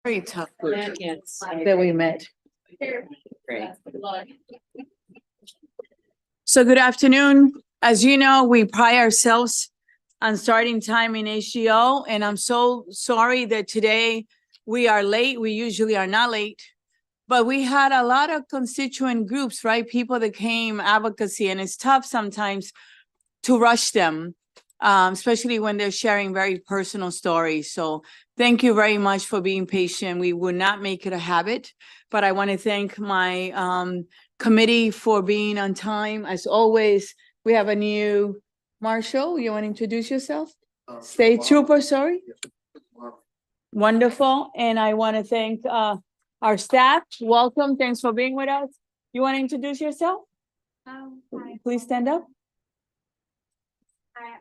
Very tough group that we met. Great. So good afternoon. As you know, we pride ourselves on starting time in HGO, and I'm so sorry that today we are late. We usually are not late, but we had a lot of constituent groups, right? People that came, advocacy, and it's tough sometimes to rush them, especially when they're sharing very personal stories. So thank you very much for being patient. We will not make it a habit, but I want to thank my committee for being on time. As always, we have a new Marshall. You want to introduce yourself? State Trooper, sorry. Wonderful. And I want to thank our staff. Welcome. Thanks for being with us. You want to introduce yourself? Hi. Please stand up. Hi.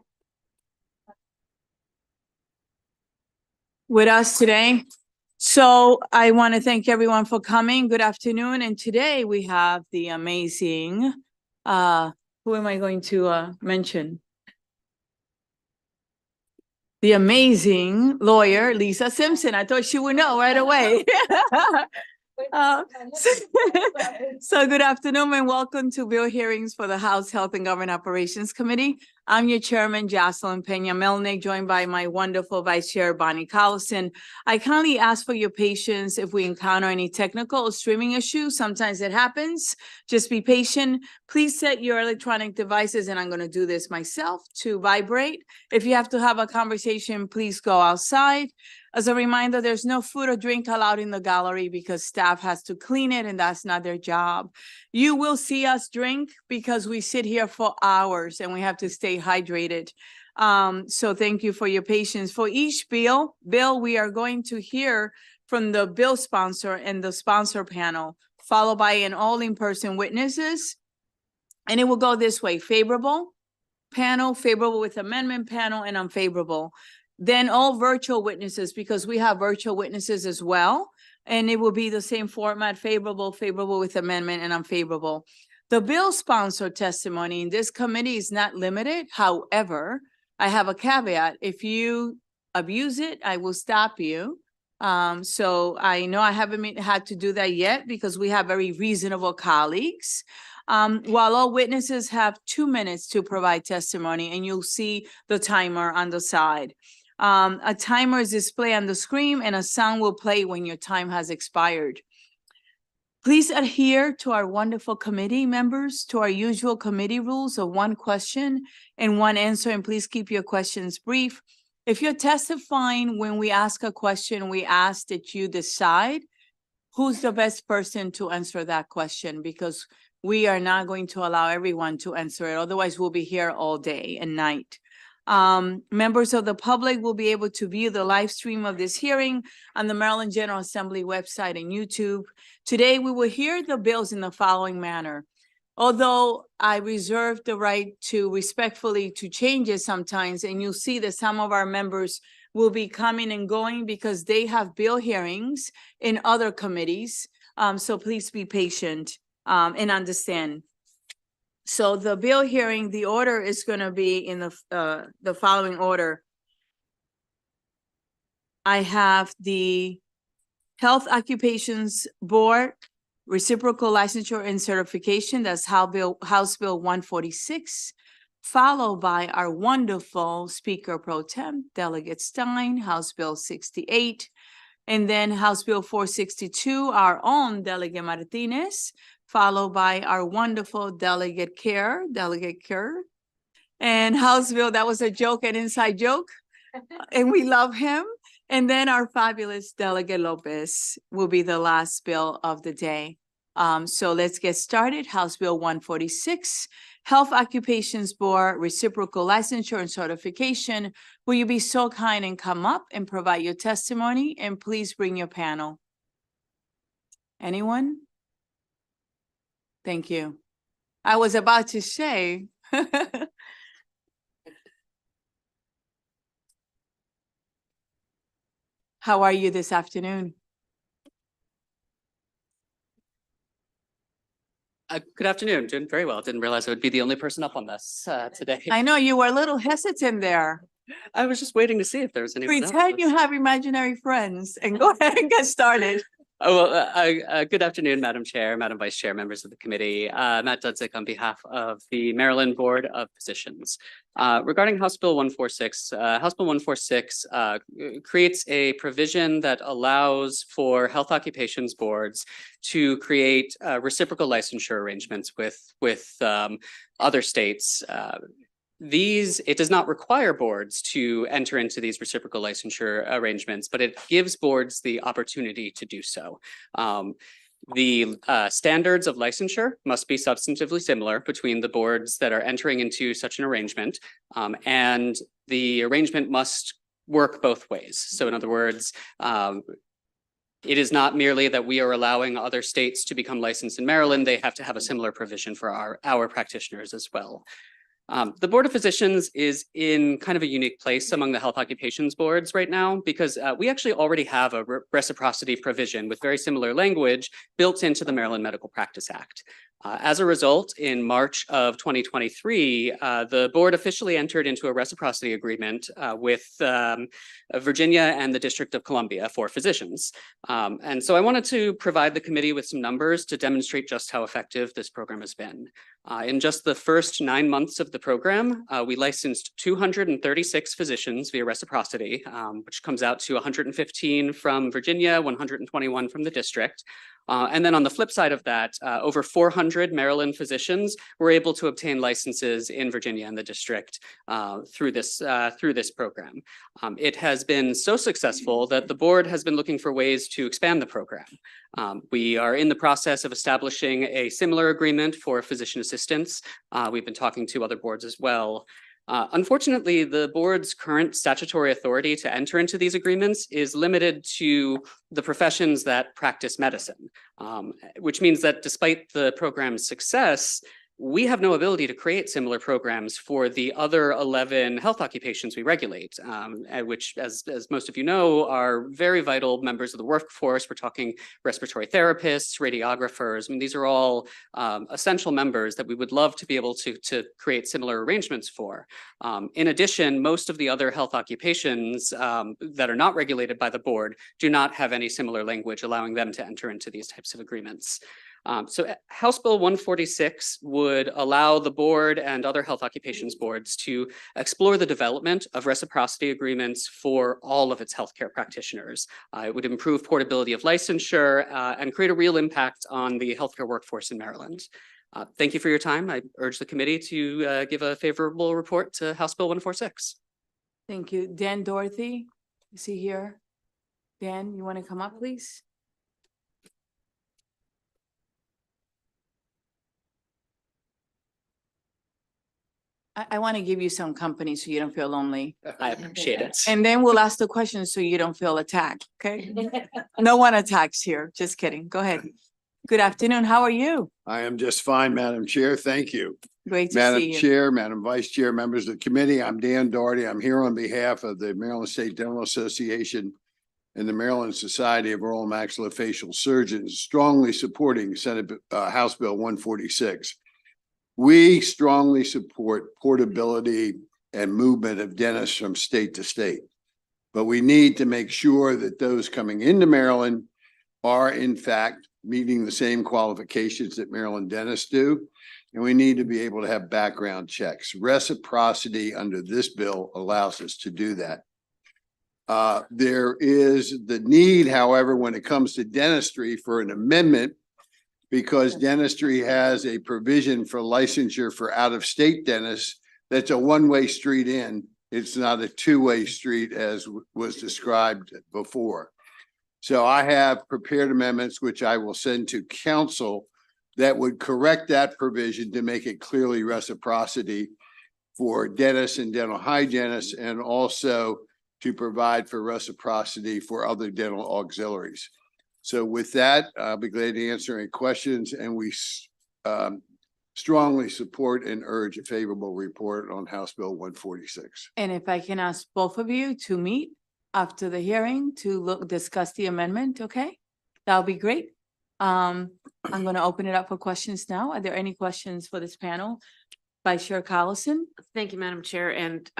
With us today. So I want to thank everyone for coming. Good afternoon. And today we have the amazing, who am I going to mention? The amazing lawyer, Lisa Simpson. I thought she would know right away. So good afternoon and welcome to bill hearings for the House Health and Government Operations Committee. I'm your chairman, Jocelyn Peña-Melnick, joined by my wonderful vice chair, Bonnie Collison. I kindly ask for your patience if we encounter any technical or streaming issues. Sometimes it happens. Just be patient. Please set your electronic devices, and I'm going to do this myself, to vibrate. If you have to have a conversation, please go outside. As a reminder, there's no food or drink allowed in the gallery because staff has to clean it and that's not their job. You will see us drink because we sit here for hours and we have to stay hydrated. So thank you for your patience. For each bill, we are going to hear from the bill sponsor and the sponsor panel, followed by an all in-person witnesses. And it will go this way: favorable panel, favorable with amendment panel, and unfavorable. Then all virtual witnesses, because we have virtual witnesses as well. And it will be the same format: favorable, favorable with amendment, and unfavorable. The bill sponsor testimony in this committee is not limited. However, I have a caveat. If you abuse it, I will stop you. So I know I haven't had to do that yet because we have very reasonable colleagues. While all witnesses have 2 minutes to provide testimony, and you'll see the timer on the side. A timer is displayed on the screen and a sound will play when your time has expired. Please adhere to our wonderful committee members, to our usual committee rules of 1 question and 1 answer, and please keep your questions brief. If you're testifying when we ask a question, we ask that you decide who's the best person to answer that question, because we are not going to allow everyone to answer it. Otherwise, we'll be here all day and night. Members of the public will be able to view the live stream of this hearing on the Maryland General Assembly website and YouTube. Today, we will hear the bills in the following manner. Although I reserve the right to respectfully to change it sometimes, and you'll see that some of our members will be coming and going because they have bill hearings in other committees. So please be patient and understand. So the bill hearing, the order is going to be in the following order. I have the Health Occupations Board Reciprocal Licensure and Certification. That's House Bill 146, followed by our wonderful Speaker Pro Tem, Delegate Stein, House Bill 68. And then House Bill 462, our own Delegate Martinez, followed by our wonderful Delegate Kerr. And House Bill, that was a joke, an inside joke, and we love him. And then our fabulous Delegate Lopez will be the last bill of the day. So let's get started. House Bill 146, Health Occupations Board Reciprocal Licensure and Certification. Will you be so kind and come up and provide your testimony? And please bring your panel. Anyone? Thank you. I was about to say. How are you this afternoon? Good afternoon. Doing very well. Didn't realize I would be the only person up on this today. I know you were a little hesitant there. I was just waiting to see if there was anyone else. Pretend you have imaginary friends and go ahead and get started. Oh, well, good afternoon, Madam Chair, Madam Vice Chair, members of the committee. Matt Dudzik on behalf of the Maryland Board of Physicians. Regarding House Bill 146, House Bill 146 creates a provision that allows for health occupations boards to create reciprocal licensure arrangements with other states. It does not require boards to enter into these reciprocal licensure arrangements, but it gives boards the opportunity to do so. The standards of licensure must be substantively similar between the boards that are entering into such an arrangement, and the arrangement must work both ways. So in other words, it is not merely that we are allowing other states to become licensed in Maryland, they have to have a similar provision for our practitioners as well. The Board of Physicians is in kind of a unique place among the health occupations boards right now because we actually already have a reciprocity provision with very similar language built into the Maryland Medical Practice Act. As a result, in March of 2023, the board officially entered into a reciprocity agreement with Virginia and the District of Columbia for physicians. And so I wanted to provide the committee with some numbers to demonstrate just how effective this program has been. In just the first 9 months of the program, we licensed 236 physicians via reciprocity, which comes out to 115 from Virginia, 121 from the district. And then on the flip side of that, over 400 Maryland physicians were able to obtain licenses in Virginia and the district through this program. It has been so successful that the board has been looking for ways to expand the program. We are in the process of establishing a similar agreement for physician assistants. We've been talking to other boards as well. Unfortunately, the board's current statutory authority to enter into these agreements is limited to the professions that practice medicine, which means that despite the program's success, we have no ability to create similar programs for the other 11 health occupations we regulate, which, as most of you know, are very vital members of the workforce. We're talking respiratory therapists, radiographers. I mean, these are all essential members that we would love to be able to create similar arrangements for. In addition, most of the other health occupations that are not regulated by the board do not have any similar language allowing them to enter into these types of agreements. So House Bill 146 would allow the board and other health occupations boards to explore the development of reciprocity agreements for all of its healthcare practitioners. It would improve portability of licensure and create a real impact on the healthcare workforce in Maryland. Thank you for your time. I urge the committee to give a favorable report to House Bill 146. Thank you. Dan Dorothy, is he here? Dan, you want to come up, please? I want to give you some company so you don't feel lonely. I appreciate it. And then we'll ask the questions so you don't feel attacked, okay? No one attacks here. Just kidding. Go ahead. Good afternoon. How are you? I am just fine, Madam Chair. Thank you. Great to Madam see you. Chair, Madam Vice Chair, members of the committee, I'm Dan Doherty. I'm here on behalf of the Maryland State Dental Association and the Maryland Society of Oral and Maxillofacial Surgeons, strongly supporting House Bill 146. We strongly support portability and movement of dentists from state to state, but we need to make sure that those coming into Maryland are in fact meeting the same qualifications that Maryland dentists do, and we need to be able to have background checks. Reciprocity under this bill allows us to do that. There is the need, however, when it comes to dentistry for an amendment, because dentistry has a provision for licensure for out-of-state dentists. That's a one-way street in. It's not a two-way street as was described before. So I have prepared amendments, which I will send to council, that would correct that provision to make it clearly reciprocity for dentists and dental hygienists, and also to provide for reciprocity for other dental auxiliaries. So with that, I'll be glad to answer any questions, and we strongly support and urge a favorable report on House Bill 146. And if I can ask both of you to meet after the hearing to discuss the amendment, okay? That'll be great. I'm going to open it up for questions now. Are there any questions for this panel? Vice Chair Collison? Thank you, Madam Chair. And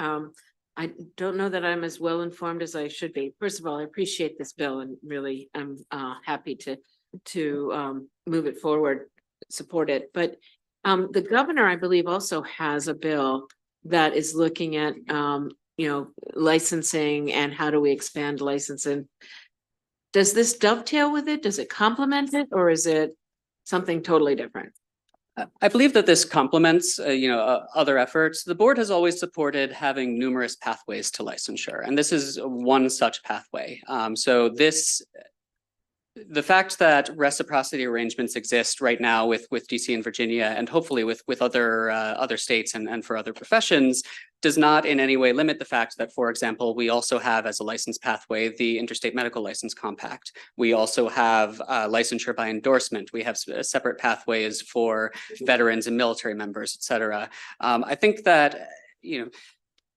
I don't know that I'm as well informed as I should be. First of all, I appreciate this bill and really I'm happy to move it forward, support it. But the governor, I believe, also has a bill that is looking at licensing and how do we expand licensing. Does this dovetail with it? Does it complement it, or is it something totally different? I believe that this complements, other efforts. The board has always supported having numerous pathways to licensure, and this is one such pathway. The fact that reciprocity arrangements exist right now with DC and Virginia, and hopefully with other states and for other professions, does not in any way limit the fact that, for example, we also have as a license pathway the Interstate Medical License Compact. We also have licensure by endorsement. We have separate pathways for veterans and military members, et cetera. I think that,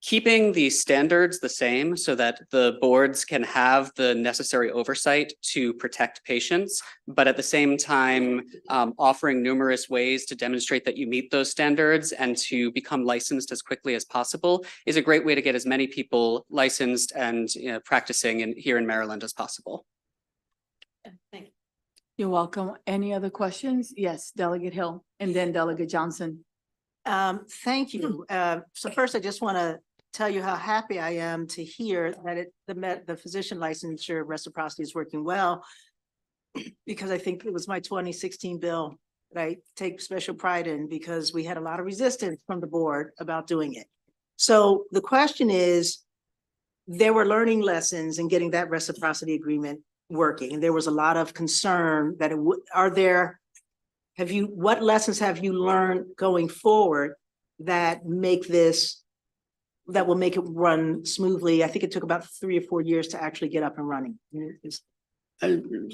keeping the standards the same so that the boards can have the necessary oversight to protect patients, but at the same time, offering numerous ways to demonstrate that you meet those standards and to become licensed as quickly as possible is a great way to get as many people licensed and practicing here in Maryland as possible. Thank you. You're welcome. Any other questions? Yes, Delegate Hill and then Delegate Johnson. Thank you. So first, I just want to tell you how happy I am to hear that the physician licensure reciprocity is working well, because I think it was my 2016 bill that I take special pride in, because we had a lot of resistance from the board about doing it. So the question is, there were learning lessons in getting that reciprocity agreement working. And there was a lot of concern that what lessons have you learned going forward that will make it run smoothly? I think it took about 3 or 4 years to actually get up and running.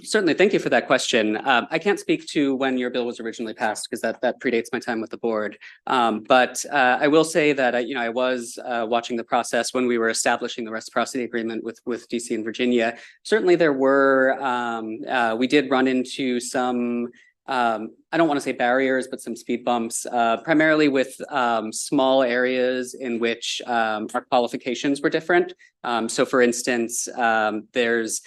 Certainly, thank you for that question. I can't speak to when your bill was originally passed because that predates my time with the board. But I will say that I was watching the process when we were establishing the reciprocity agreement with DC and Virginia. Certainly, there were we did run into some. I don't want to say barriers, but some speed bumps, primarily with small areas in which our qualifications were different. So for instance, there's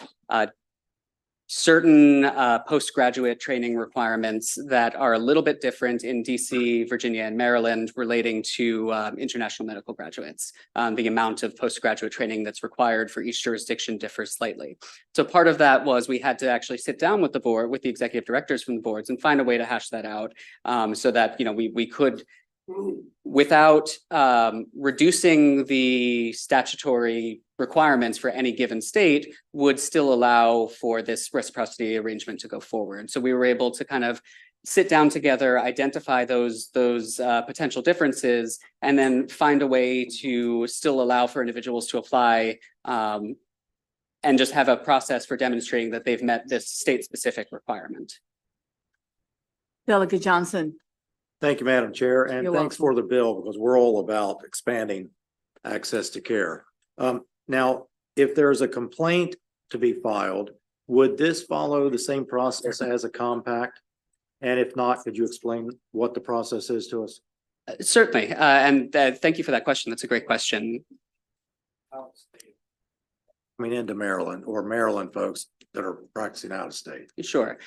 certain postgraduate training requirements that are a little bit different in DC, Virginia, and Maryland relating to international medical graduates. The amount of postgraduate training that's required for each jurisdiction differs slightly. So part of that was we had to actually sit down with the board, with the executive directors from the boards, and find a way to hash that out so that we could, without reducing the statutory requirements for any given state, would still allow for this reciprocity arrangement to go forward. So we were able to kind of sit down together, identify those potential differences, and then find a way to still allow for individuals to apply and just have a process for demonstrating that they've met this state-specific requirement. Delegate Johnson. Thank you, Madam Chair, and You're thanks welcome. for the bill, because we're all about expanding access to care. Now, if there's a complaint to be filed, would this follow the same process as a compact? And if not, could you explain what the process is to us? Certainly, and thank you for that question. That's a great question. Into Maryland, or Maryland folks that are practicing out of state. Sure.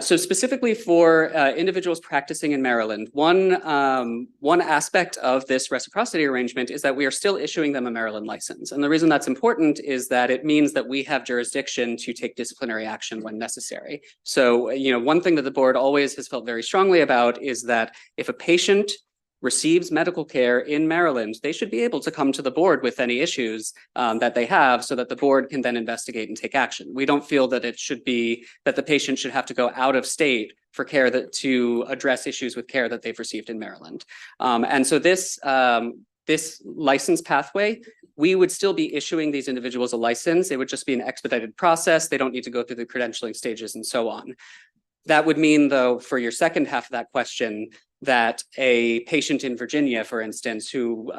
So specifically for individuals practicing in Maryland, one aspect of this reciprocity arrangement is that we are still issuing them a Maryland license. And the reason that's important is that it means that we have jurisdiction to take disciplinary action when necessary. So, one thing that the board always has felt very strongly about is that if a patient receives medical care in Maryland, they should be able to come to the board with any issues that they have so that the board can then investigate and take action. We don't feel that it should be that the patient should have to go out of state for care to address issues with care that they've received in Maryland. And so this license pathway, we would still be issuing these individuals a license. It would just be an expedited process. They don't need to go through the credentialing stages and so on. That would mean, though, for your second half of that question, that a patient in Virginia, for instance, who,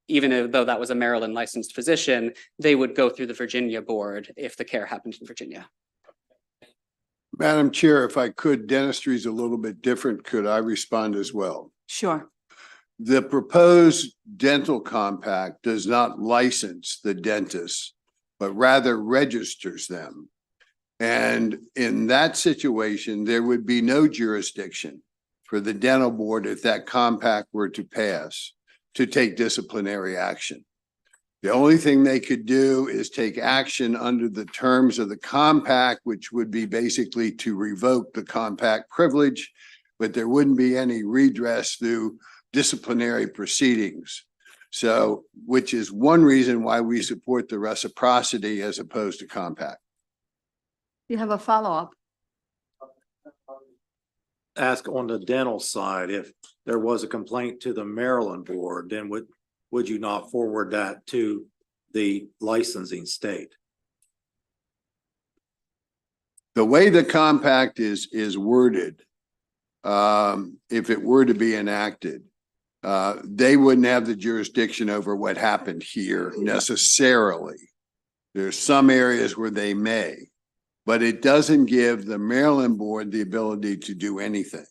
even though that was a Maryland licensed physician, they would go through the Virginia board if the care happened in Virginia. Madam Chair, if I could, dentistry is a little bit different. Could I respond as well? Sure. The proposed dental compact does not license the dentists, but rather registers them. And in that situation, there would be no jurisdiction for the dental board if that compact were to pass to take disciplinary action. The only thing they could do is take action under the terms of the compact, which would be basically to revoke the compact privilege, but there wouldn't be any redress through disciplinary proceedings. So, which is one reason why we support the reciprocity as opposed to compact. You have a follow-up? Ask on the dental side, if there was a complaint to the Maryland board, then would you not forward that to the licensing state? The way the compact is worded, if it were to be enacted, they wouldn't have the jurisdiction over what happened here necessarily. There's some areas where they may, but it doesn't give the Maryland board the ability to do anything.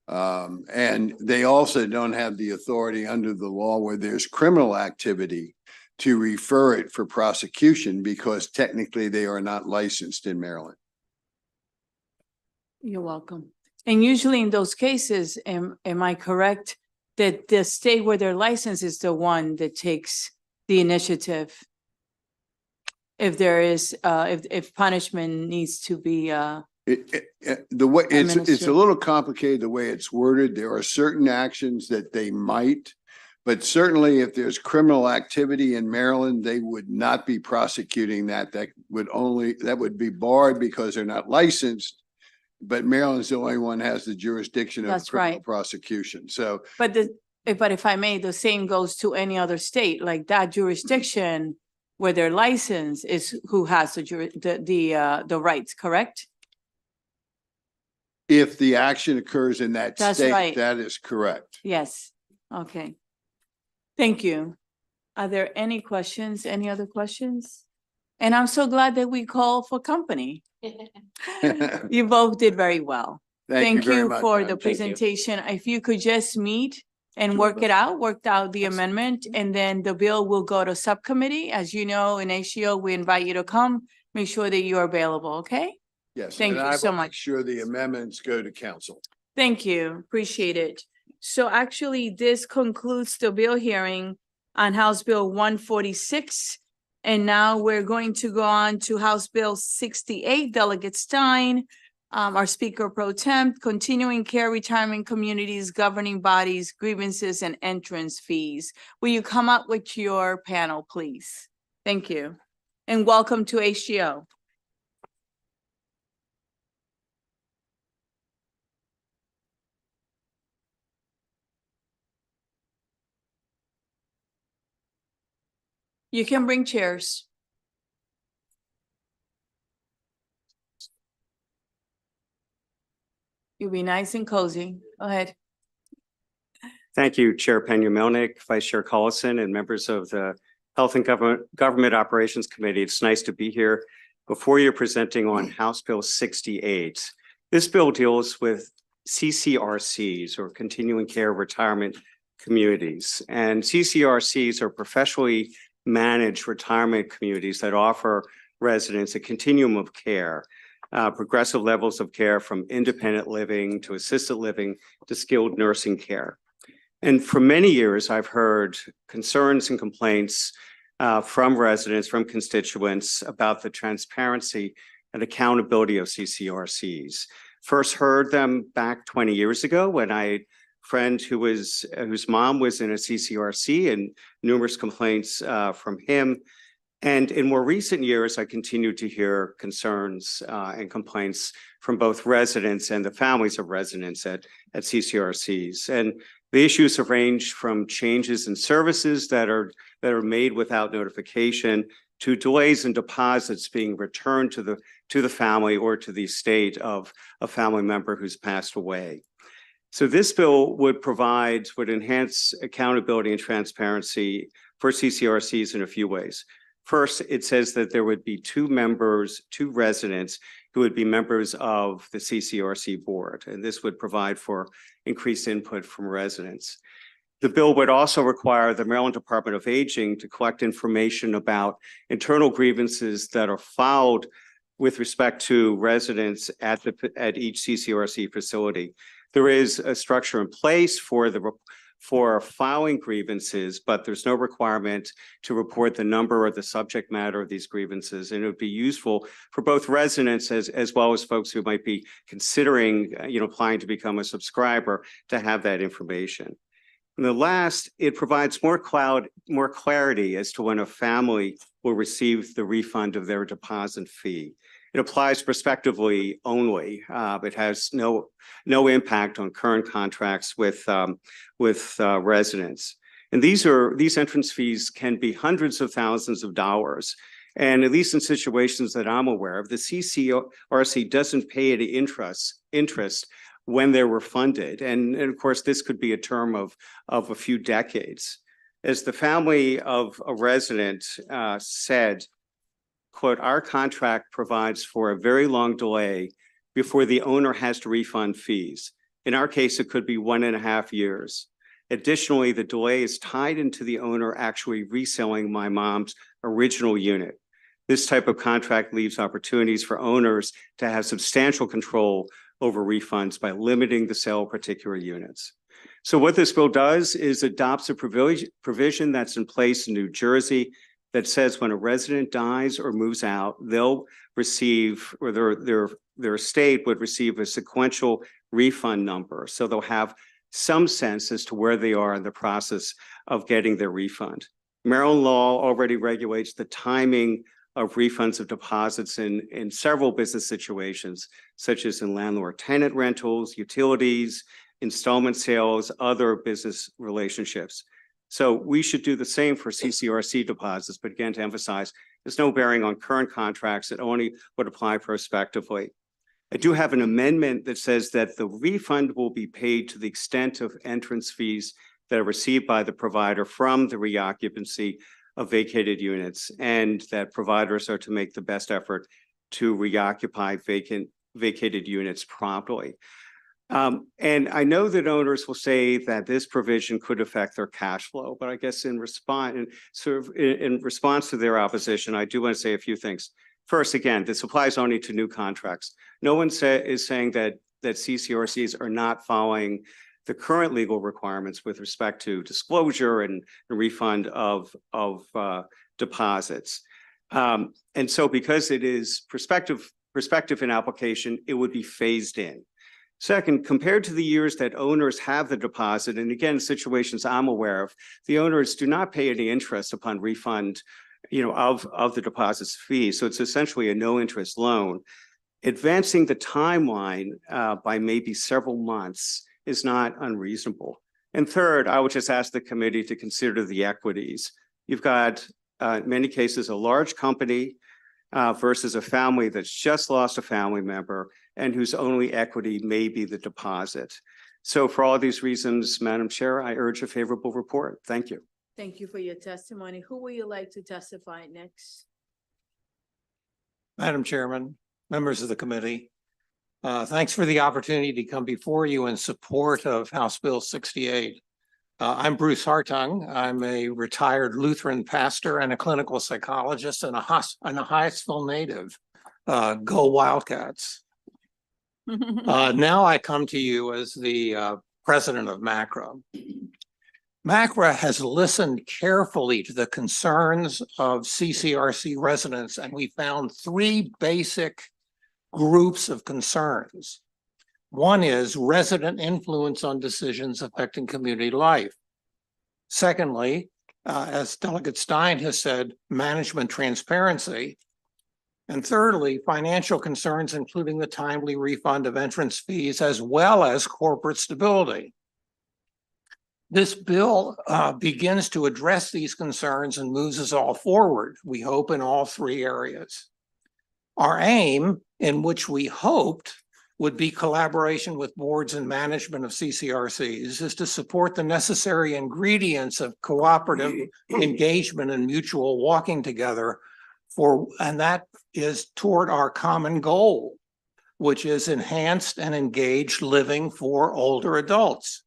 And they also don't have the authority under the law where there's criminal activity to refer it for prosecution because technically they are not licensed in Maryland. You're welcome. And usually in those cases, am I correct that the state where they're licensed is the one that takes the initiative? If there is, if punishment needs to be, The way it's a Administrative. little complicated the way it's worded. There are certain actions that they might, but certainly if there's criminal activity in Maryland, they would not be prosecuting that. That would be barred because they're not licensed. But Maryland's the only one has the jurisdiction of That's criminal right. prosecution. So but if I may, the same goes to any other state, like that jurisdiction where they're licensed is who has the rights, correct? if the action occurs in that That's state, right. that is correct. Yes, okay. Thank you. Are there any questions, any other questions? And I'm so glad that we called for company. You both did very well. Thank very you much, for Madam the Chair. presentation. If you could just meet and worked out the amendment, and then the bill will go to subcommittee. As you know, in HGO, we invite you to come, make sure that you're available, okay? Yes. Thank and you I so will make much. Sure the amendments go to council. Thank you, appreciate it. So actually, this concludes the bill hearing on House Bill 146. And now we're going to go on to House Bill 68, Delegate Stein, our Speaker Pro Tem, Continuing Care Retirement Communities, Governing Bodies, Grievances and Entrance Fees. Will you come up with your panel, please? Thank you. And welcome to HGO. You can bring chairs. You'll be nice and cozy. Go ahead. Thank you, Chair Pena-Melnick, Vice Chair Collison, and members of the Health and Government Operations Committee. It's nice to be here before you presenting on House Bill 68. This bill deals with CCRCs, or Continuing Care Retirement Communities. And CCRCs are professionally managed retirement communities that offer residents a continuum of care, progressive levels of care from independent living to assisted living to skilled nursing care. And for many years, I've heard concerns and complaints from residents, from constituents about the transparency and accountability of CCRCs. First heard them back 20 years ago when I had a friend whose mom was in a CCRC, and numerous complaints from him. And in more recent years, I continue to hear concerns and complaints from both residents and the families of residents at CCRCs. And the issues have ranged from changes in services that are made without notification to delays in deposits being returned to the family or to the estate of a family member who's passed away. So this bill would enhance accountability and transparency for CCRCs in a few ways. First, it says that there would be two residents who would be members of the CCRC board, and this would provide for increased input from residents. The bill would also require the Maryland Department of Aging to collect information about internal grievances that are filed with respect to residents at each CCRC facility. There is a structure in place for filing grievances, but there's no requirement to report the number or the subject matter of these grievances. And it would be useful for both residents as well as folks who might be considering, applying to become a subscriber to have that information. And the last, it provides more clarity as to when a family will receive the refund of their deposit fee. It applies prospectively only. It has no impact on current contracts with residents. And these entrance fees can be hundreds of thousands of dollars. And at least in situations that I'm aware of, the CCRC doesn't pay any interest when they're refunded. And of course, this could be a term of a few decades. As the family of a resident said, quote, "Our contract provides for a very long delay before the owner has to refund fees. In our case, it could be 1.5 years. Additionally, the delay is tied into the owner actually reselling my mom's original unit. This type of contract leaves opportunities for owners to have substantial control over refunds by limiting the sale of particular units." So what this bill does is adopts a provision that's in place in New Jersey that says when a resident dies or moves out, they'll receive, or their estate would receive, a sequential refund number. So they'll have some sense as to where they are in the process of getting their refund. Maryland law already regulates the timing of refunds of deposits in several business situations, such as in landlord-tenant rentals, utilities, installment sales, other business relationships. So we should do the same for CCRC deposits, but again, to emphasize, there's no bearing on current contracts. It only would apply prospectively. I do have an amendment that says that the refund will be paid to the extent of entrance fees that are received by the provider from the reoccupancy of vacated units, and that providers are to make the best effort to reoccupy vacated units promptly. And I know that owners will say that this provision could affect their cash flow, but I guess in response to their opposition, I do want to say a few things. First, again, this applies only to new contracts. No one is saying that CCRCs are not following the current legal requirements with respect to disclosure and refund of deposits. And so because it is prospective in application, it would be phased in. Second, compared to the years that owners have the deposit, and again, situations I'm aware of, the owners do not pay any interest upon refund, of the deposit's fee. So it's essentially a no interest loan. Advancing the timeline by maybe several months is not unreasonable. And third, I would just ask the committee to consider the equities. You've got, in many cases, a large company versus a family that's just lost a family member and whose only equity may be the deposit. So for all these reasons, Madam Chair, I urge a favorable report. Thank you. Thank you for your testimony. Who would you like to testify next? Madam Chairman, members of the committee, thanks for the opportunity to come before you in support of House Bill 68. I'm Bruce Hartung. I'm a retired Lutheran pastor and a clinical psychologist and a Hyattsville native. Go Wildcats. Now I come to you as the president of MACRA. MACRA has listened carefully to the concerns of CCRC residents, and we found three basic groups of concerns. One is resident influence on decisions affecting community life. Secondly, as Delegate Stein has said, management transparency. And thirdly, financial concerns, including the timely refund of entrance fees, as well as corporate stability. This bill begins to address these concerns and moves us all forward, we hope, in all three areas. Our aim, in which we hoped, would be collaboration with boards and management of CCRCs, is to support the necessary ingredients of cooperative engagement and mutual walking together and that is toward our common goal, which is enhanced and engaged living for older adults.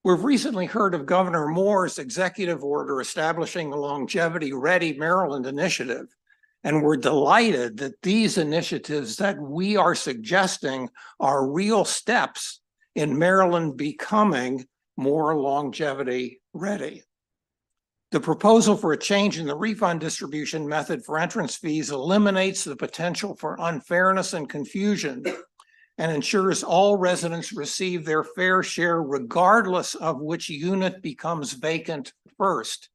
We've recently heard of Governor Moore's executive order establishing the Longevity Ready Maryland initiative. And we're delighted that these initiatives that we are suggesting are real steps in Maryland becoming more longevity ready. The proposal for a change in the refund distribution method for entrance fees eliminates the potential for unfairness and confusion and ensures all residents receive their fair share regardless of which unit becomes vacant first.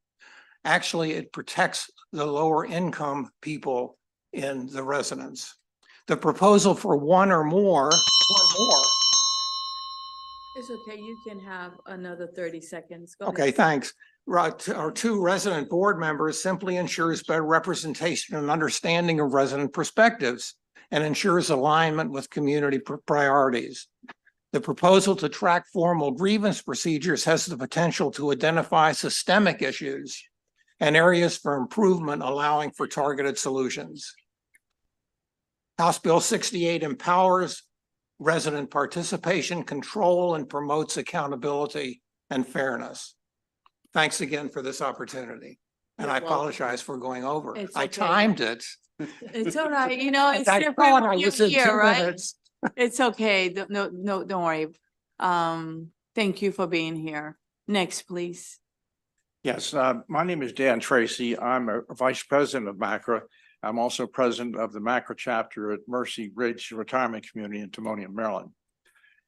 Actually, it protects the lower income people in the residence. The proposal for one more. It's okay, you can have another 30 seconds. Go Okay, ahead. thanks. Right, our two resident board members simply ensures better representation and understanding of resident perspectives and ensures alignment with community priorities. The proposal to track formal grievance procedures has the potential to identify systemic issues and areas for improvement, allowing for targeted solutions. House Bill 68 empowers resident participation, control, and promotes accountability and fairness. Thanks again for this opportunity. And You're I welcome. apologize for going over. It's I okay. timed it. It's all right, you know, it's I different thought I when you're was in here, 2 right? minutes. It's okay. No, don't worry. Thank you for being here. Next, please. Yes, my name is Dan Tracy. I'm a vice president of MACRA. I'm also president of the MACRA chapter at Mercy Ridge Retirement Community in Timonium, Maryland.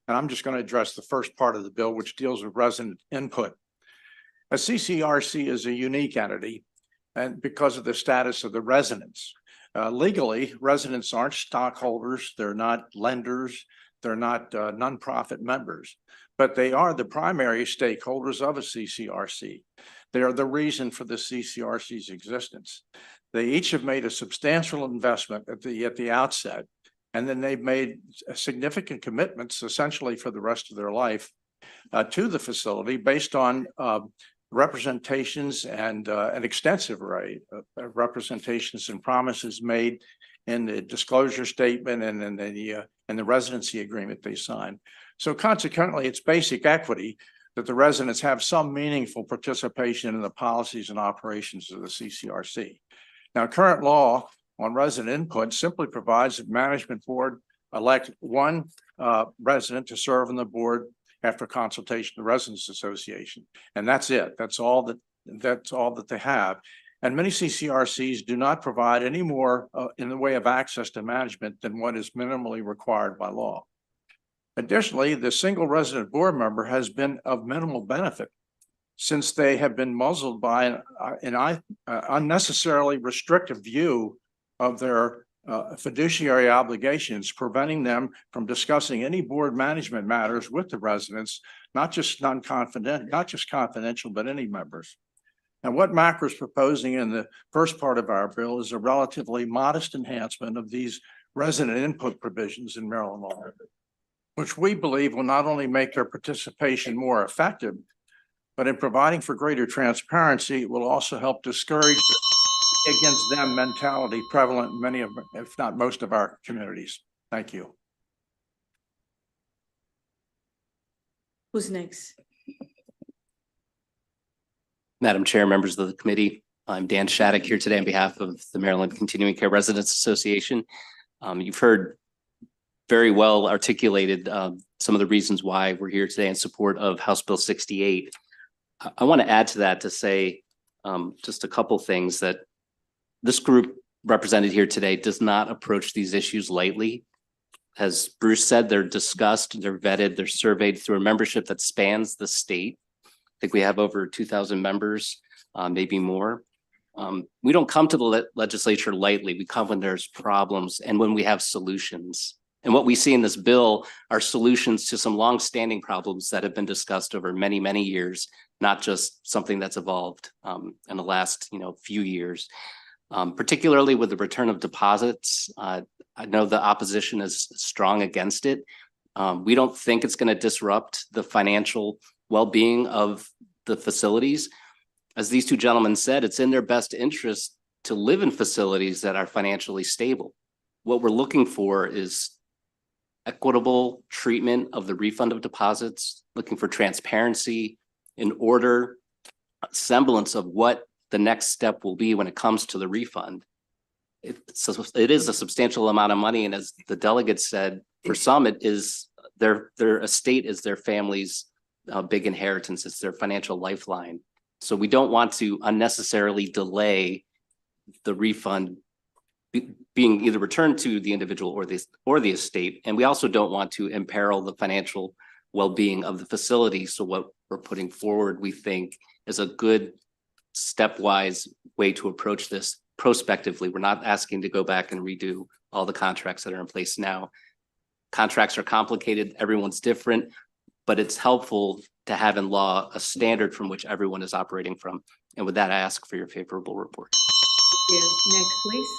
And I'm just going to address the first part of the bill, which deals with resident input. A CCRC is a unique entity, and because of the status of the residents. Legally, residents aren't stockholders, they're not lenders, they're not nonprofit members, but they are the primary stakeholders of a CCRC. They are the reason for the CCRC's existence. They each have made a substantial investment at the outset, and then they've made significant commitments essentially for the rest of their life to the facility based on representations and an extensive array of representations and promises made in the disclosure statement and in the residency agreement they signed. So consequently, it's basic equity that the residents have some meaningful participation in the policies and operations of the CCRC. Now, current law on resident input simply provides that management board elect one resident to serve on the board after consultation of the Residents Association. And that's it. That's all that they have. And many CCRCs do not provide any more in the way of access to management than what is minimally required by law. Additionally, the single resident board member has been of minimal benefit since they have been muzzled by an unnecessarily restrictive view of their fiduciary obligations, preventing them from discussing any board management matters with the residents, not just confidential, but any members. And what MACRA is proposing in the first part of our bill is a relatively modest enhancement of these resident input provisions in Maryland law, which we believe will not only make their participation more effective, but in providing for greater transparency, it will also help discourage against them mentality prevalent in many of, if not most of our communities. Thank you. Who's next? Madam Chair, members of the committee, I'm Dan Shattuck here today on behalf of the Maryland Continuing Care Residents Association. You've heard very well articulated some of the reasons why we're here today in support of House Bill 68. I want to add to that to say just a couple things that this group represented here today does not approach these issues lightly. As Bruce said, they're discussed, they're vetted, they're surveyed through a membership that spans the state. I think we have over 2,000 members, maybe more. We don't come to the legislature lightly. We come when there's problems and when we have solutions. And what we see in this bill are solutions to some longstanding problems that have been discussed over many, many years, not just something that's evolved in the last few years. Particularly with the return of deposits. I know the opposition is strong against it. We don't think it's going to disrupt the financial well-being of the facilities. As these two gentlemen said, it's in their best interest to live in facilities that are financially stable. What we're looking for is equitable treatment of the refund of deposits, looking for transparency in order, semblance of what the next step will be when it comes to the refund. It is a substantial amount of money, and as the delegate said, for some it is their estate is their family's big inheritance. It's their financial lifeline. So we don't want to unnecessarily delay the refund being either returned to the individual or the estate. And we also don't want to imperil the financial well-being of the facility. So what we're putting forward, we think, is a good stepwise way to approach this prospectively. We're not asking to go back and redo all the contracts that are in place now. Contracts are complicated, everyone's different, but it's helpful to have in law a standard from which everyone is operating from. And with that, I ask for your favorable report. Next, please.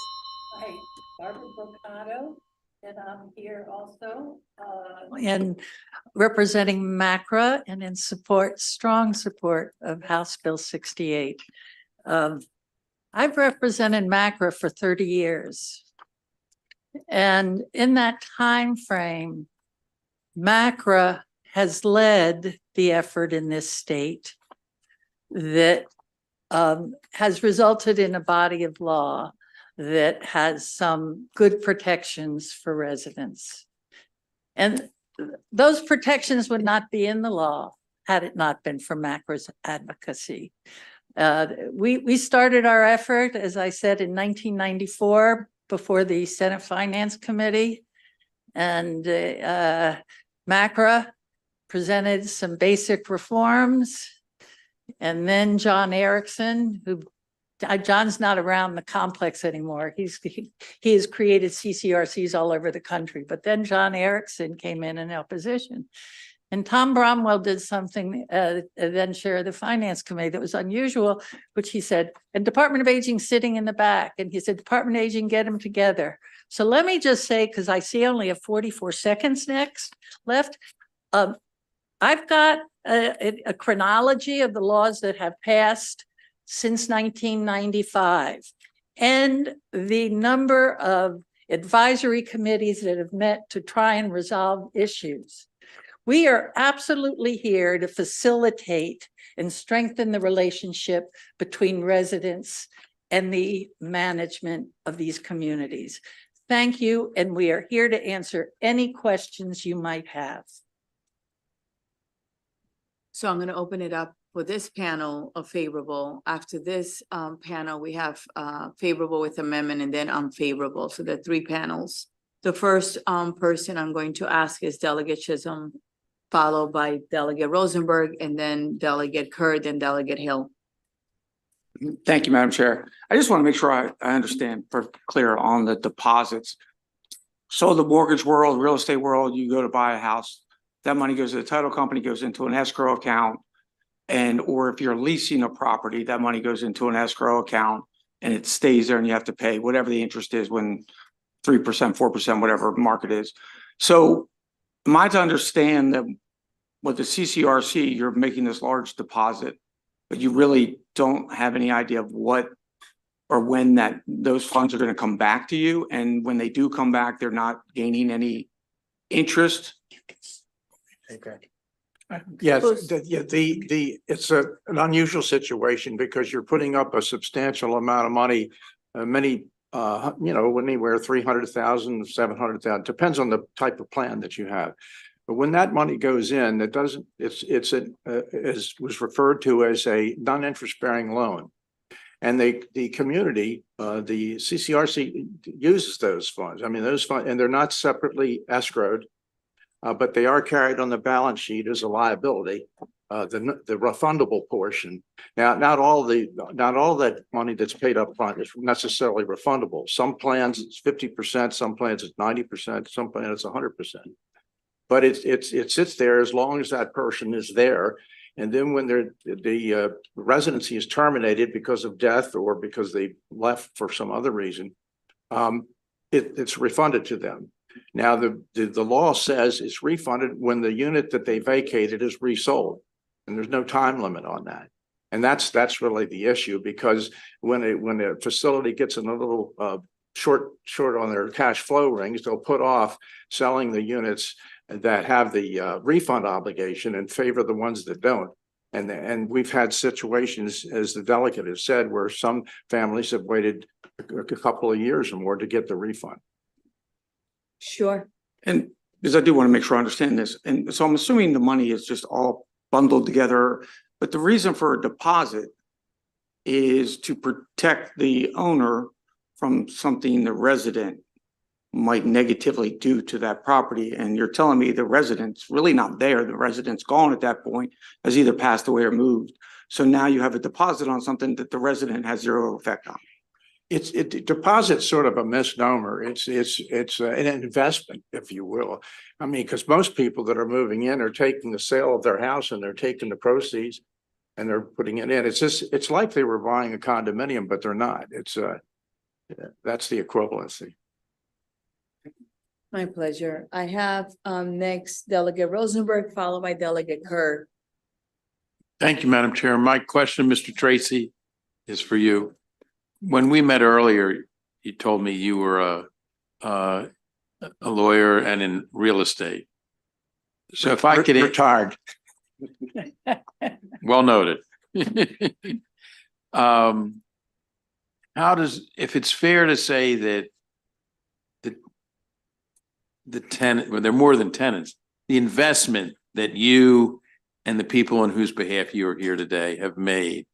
Right, Barbara Brocato, and I'm here also, And representing MACRA and in support, strong support of House Bill 68. I've represented MACRA for 30 years. And in that time frame, MACRA has led the effort in this state that has resulted in a body of law that has some good protections for residents. And those protections would not be in the law had it not been for MACRA's advocacy. We started our effort, as I said, in 1994 before the Senate Finance Committee, and MACRA presented some basic reforms. And then John Erickson, who John's not around the complex anymore. He has created CCRCs all over the country. But then John Erickson came in opposition. And Tom Bromwell did something, then chair of the Finance Committee, that was unusual, which he said, and Department of Aging sitting in the back. And he said, Department of Aging, get them together. So let me just say, because I see only 44 seconds left. I've got a chronology of the laws that have passed since 1995, and the number of advisory committees that have met to try and resolve issues. We are absolutely here to facilitate and strengthen the relationship between residents and the management of these communities. Thank you, and we are here to answer any questions you might have. So I'm going to open it up for this panel of favorable. After this panel, we have favorable with amendment and then unfavorable. So the three panels. The first person I'm going to ask is Delegate Chisholm, followed by Delegate Rosenberg, and then Delegate Kurd and Delegate Hill. Thank you, Madam Chair. I just want to make sure I understand clear on the deposits. So the mortgage world, real estate world, you go to buy a house, that money goes to the title company, goes into an escrow account. And, or if you're leasing a property, that money goes into an escrow account and it stays there and you have to pay whatever the interest is when 3%, 4%, whatever market is. So am I to understand that with the CCRC, you're making this large deposit, but you really don't have any idea of what or when those funds are going to come back to you? And when they do come back, they're not gaining any interest? Okay. Yes, it's an unusual situation because you're putting up a substantial amount of money, anywhere 300,000, 700,000, depends on the type of plan that you have. But when that money goes in, as was referred to as a non-interest bearing loan. And the community, the CCRC uses those funds. I mean, those funds, and they're not separately escrowed. But they are carried on the balance sheet as a liability, the refundable portion. Now, not all that money that's paid up front is necessarily refundable. Some plans it's 50%, some plans it's 90%, some plans it's 100%. But it sits there as long as that person is there. And then when the residency is terminated because of death or because they left for some other reason, it's refunded to them. Now, the law says it's refunded when the unit that they vacated is resold. And there's no time limit on that. And that's really the issue, because when a facility gets in a little short on their cash flow rings, they'll put off selling the units that have the refund obligation in favor of the ones that don't. And we've had situations, as the delegate has said, where some families have waited a couple of years or more to get the refund. Sure. And because I do want to make sure I understand this, and so I'm assuming the money is just all bundled together, but the reason for a deposit is to protect the owner from something the resident might negatively do to that property. And you're telling me the resident's really not there. The resident's gone at that point, has either passed away or moved. So now you have a deposit on something that the resident has zero effect on. Deposit's sort of a misnomer. It's an investment, if you will. I mean, because most people that are moving in are taking the sale of their house and they're taking the proceeds and they're putting it in. It's like they were buying a condominium, but they're not. That's the equivalency. My pleasure. I have next Delegate Rosenberg, followed by Delegate Kerr. Thank you, Madam Chair. My question, Mr. Tracy, is for you. When we met earlier, you told me you were a lawyer and in real estate. So if I could. Retired. Well noted. How does, if it's fair to say that the tenant, well, they're more than tenants, the investment that you and the people on whose behalf you are here today have made,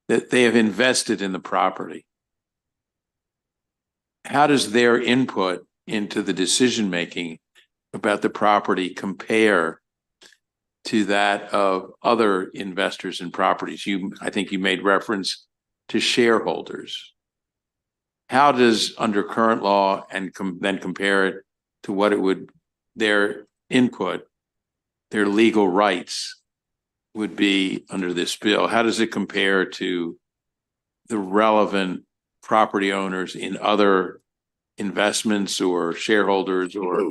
that they have invested in the property, how does their input into the decision-making about the property compare to that of other investors in properties? I think you made reference to shareholders. How does, under current law, and then compare it to what it would, their input, their legal rights would be under this bill? How does it compare to the relevant property owners in other investments or shareholders or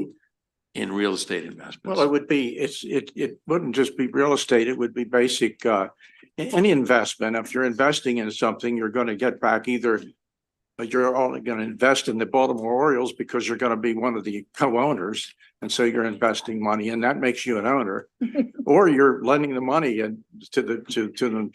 in real estate investments? Well, it would be, it wouldn't just be real estate. It would be basic, any investment. If you're investing in something, you're going to get back either, you're only going to invest in the Baltimore Orioles because you're going to be one of the co-owners. And so you're investing money and that makes you an owner, or you're lending the money and to them